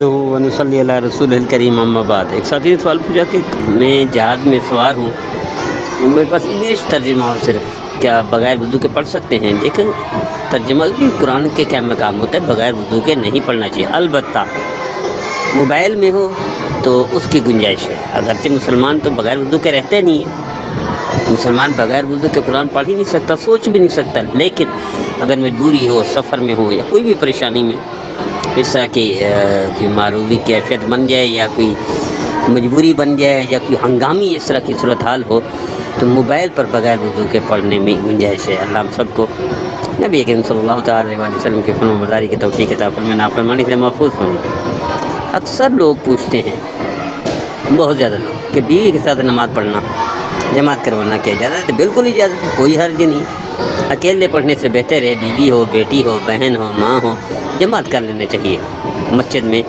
تو ونصلی علی رسول الکریم اما بعد۔ ایک ساتھی نے سوال پوچھا کہ میں جہاز میں سوار ہوں، میرے پاس انگلش ترجمہ ہو صرف، کیا بغیر اردو کے پڑھ سکتے ہیں؟ دیکھیں، ترجمہ بھی قرآن کے کیا مقام ہوتا ہے، بغیر اردو کے نہیں پڑھنا چاہیے۔ البتہ موبائل میں ہو تو اس کی گنجائش ہے، اگرچہ مسلمان تو بغیر اردو کے رہتے نہیں ہیں، مسلمان بغیر اردو کے قرآن پڑھ ہی نہیں سکتا، سوچ بھی نہیں سکتا، لیکن اگر مجبوری ہو، سفر میں ہو یا کوئی بھی پریشانی میں، اس طرح کی کوئی معروضی کیفیت بن جائے یا کوئی مجبوری بن جائے یا کوئی ہنگامی اس طرح کی صورتحال ہو، تو موبائل پر بغیر اردو کے پڑھنے میں گنجائش ہے۔ اللہ ہم سب کو نبی کریم صلی اللہ تعالی علیہ وسلم کے فنو مداری کی توفیق عطا فرمائے، نافرمانی سے محفوظ فرمائے۔ اکثر لوگ پوچھتے ہیں، بہت زیادہ لوگ، کہ بیوی کے ساتھ نماز پڑھنا، جماعت کروانا کیا اجازت ہے؟ بالکل اجازت ہے، کوئی حرج نہیں۔ اکیلے پڑھنے سے بہتر ہے بیوی ہو، بیٹی ہو، بہن ہو، ماں ہو، جماعت کر لینا چاہیے مسجد میں۔